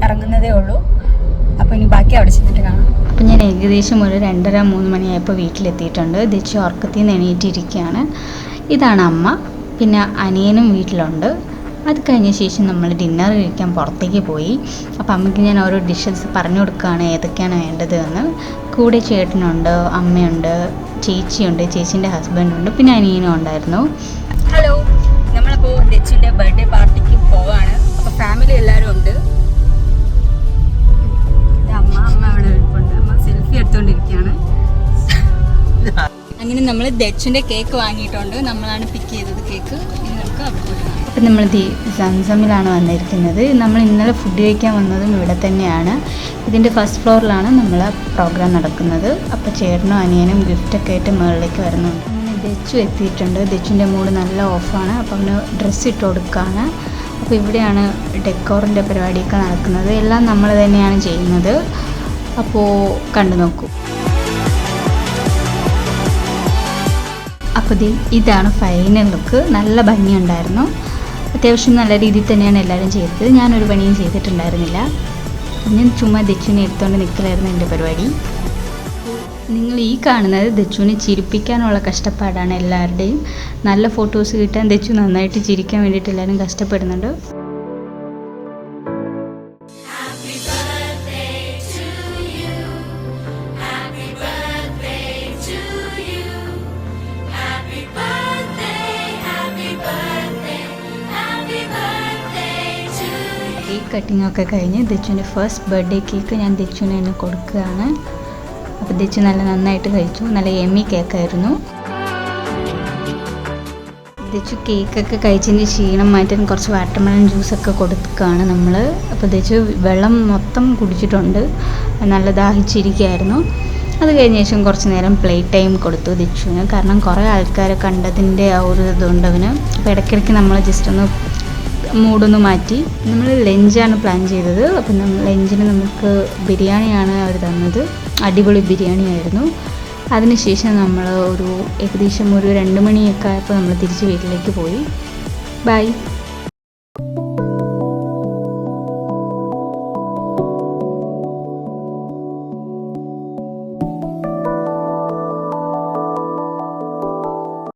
ഇറങ്ങുന്നതേ ഉള്ളൂ. അപ്പോൾ ഇനി ബാക്കി അവിടെ ചെന്നിട്ട് കാണാം. അപ്പം ഞാൻ ഏകദേശം ഒരു 2:30-3 മണിയായപ്പോൾ വീട്ടിലെത്തിയിട്ടുണ്ട്. ദിച്ചു ഉറക്കത്തിൽ നിന്ന് എണീറ്റിരിക്കുകയാണ്. ഇതാണ് അമ്മ, പിന്നെ അനിയനും വീട്ടിലുണ്ട്. അത് കഴിഞ്ഞ ശേഷം നമ്മൾ ഡിന്നർ കഴിക്കാൻ പുറത്തേക്ക് പോയി. അപ്പോൾ അമ്മയ്ക്ക് ഞാൻ ഓരോ ഡിഷസ് പറഞ്ഞു കൊടുക്കുകയാണ് ഏതൊക്കെയാണ് വേണ്ടത് എന്ന്. കൂടെ ചേട്ടനുണ്ട്, അമ്മയുണ്ട്, ചേച്ചിയുണ്ട്, ചേച്ചീൻ്റെ ഹസ്ബൻഡുണ്ട്, പിന്നെ അനിയനും ഉണ്ടായിരുന്നു. ഹലോ, നമ്മളിപ്പോൾ ദച്ചുവിൻ്റെ ബർത്ത്ഡേ പാർട്ടിക്ക് പോവാണ്. അപ്പോൾ ഫാമിലി എല്ലാവരും ഉണ്ട്. അമ്മ അവിടെ ഇരിപ്പുണ്ട്. അമ്മ സെൽഫി എടുത്തുകൊണ്ടിരിക്കുകയാണ്. അങ്ങനെ നമ്മൾ ദച്ചുവിൻ്റെ കേക്ക് വാങ്ങിയിട്ടുണ്ട്. നമ്മളാണ് പിക്ക് ചെയ്തത് കേക്ക്. ഇനി നമുക്ക് അവിടെ പോയിട്ട്. അപ്പം നമ്മൾ സംസമിലാണ് വന്നിരിക്കുന്നത്. നമ്മൾ ഇന്നലെ ഫുഡ് കഴിക്കാൻ വന്നതും ഇവിടെ തന്നെയാണ്. ഇതിൻ്റെ ഫസ്റ്റ് ഫ്ലോറിലാണ് നമ്മൾ പ്രോഗ്രാം നടക്കുന്നത്. അപ്പോൾ ചേട്ടനും അനിയനും ഗിഫ്റ്റൊക്കെ ആയിട്ട് മുകളിലേക്ക് വരുന്നുണ്ട്. അങ്ങനെ ദച്ചു എത്തിയിട്ടുണ്ട്. ദച്ചുവിൻ്റെ മൂഡ് നല്ല ഓഫാണ്. അപ്പോൾ അവന് ഡ്രസ്സ് ഇട്ട് കൊടുക്കുകയാണ്. അപ്പോൾ ഇവിടെയാണ് ഡെക്കോറിൻ്റെ പരിപാടിയൊക്കെ നടക്കുന്നത്. എല്ലാം നമ്മൾ തന്നെയാണ് ചെയ്യുന്നത്. അപ്പോൾ കണ്ടു നോക്കൂ. അപ്പോൾ ഇതാണ് ഫൈനൽ ലുക്ക്. നല്ല ഭംഗിയുണ്ടായിരുന്നു. അത്യാവശ്യം നല്ല രീതിയിൽ തന്നെയാണ് എല്ലാവരും ചെയ്തത്. ഞാനൊരു പണിയും ചെയ്തിട്ടുണ്ടായിരുന്നില്ല. ഞാൻ ചുമ്മാ ദച്ചുവിനെ എടുത്തുകൊണ്ട് നിൽക്കലായിരുന്നു എൻ്റെ പരിപാടി. നിങ്ങൾ ഈ കാണുന്നത് ദച്ചുവിനെ ചിരിപ്പിക്കാനുള്ള കഷ്ടപ്പാടാണ് എല്ലാവരുടെയും. നല്ല ഫോട്ടോസ് കിട്ടാൻ ദച്ചു നന്നായിട്ട് ചിരിക്കാൻ വേണ്ടിയിട്ട് എല്ലാവരും കഷ്ടപ്പെടുന്നുണ്ട്. കേക്ക് കട്ടിങ്ങൊക്കെ കഴിഞ്ഞ് ദച്ചുവിൻ്റെ ഫസ്റ്റ് ബർത്ത്ഡേ കേക്ക് ഞാൻ ദച്ചുവിന് തന്നെ കൊടുക്കുകയാണ്. അപ്പോൾ ദച്ചു നന്നായിട്ട് കഴിച്ചു. നല്ല യമ്മി കേക്കായിരുന്നു. ദച്ചു കേക്കൊക്കെ കഴിച്ചതിൻ്റെ ക്ഷീണം മാറ്റാൻ കുറച്ച് വാട്ടർമെലൺ ജ്യൂസൊക്കെ കൊടുക്കുകയാണ് നമ്മൾ. അപ്പോൾ ദച്ചു വെള്ളം മൊത്തം കുടിച്ചിട്ടുണ്ട്. നല്ല ദാഹിച്ചിരിക്കുകയായിരുന്നു. അത് കഴിഞ്ഞ ശേഷം കുറച്ച് നേരം പ്ലേ ടൈം കൊടുത്തു ദച്ചുവിന്. കാരണം കുറേ ആൾക്കാരെ കണ്ടതിൻ്റെ ആ ഒരു ഇതുണ്ട് അവന്. അപ്പോൾ ഇടയ്ക്കിടയ്ക്ക് നമ്മൾ ജസ്റ്റ് ഒന്ന് മൂടൊന്ന് മാറ്റി. നമ്മൾ ലഞ്ചാണ് പ്ലാൻ ചെയ്തത്. അപ്പം ലഞ്ചിന് നമുക്ക് ബിരിയാണിയാണ് അവർ തന്നത്. അടിപൊളി ബിരിയാണി ആയിരുന്നു. അതിനുശേഷം നമ്മൾ ഏകദേശം ഒരു 2 മണിയൊക്കെ ആയപ്പോൾ നമ്മൾ തിരിച്ച് വീട്ടിലേക്ക് പോയി. ബൈ.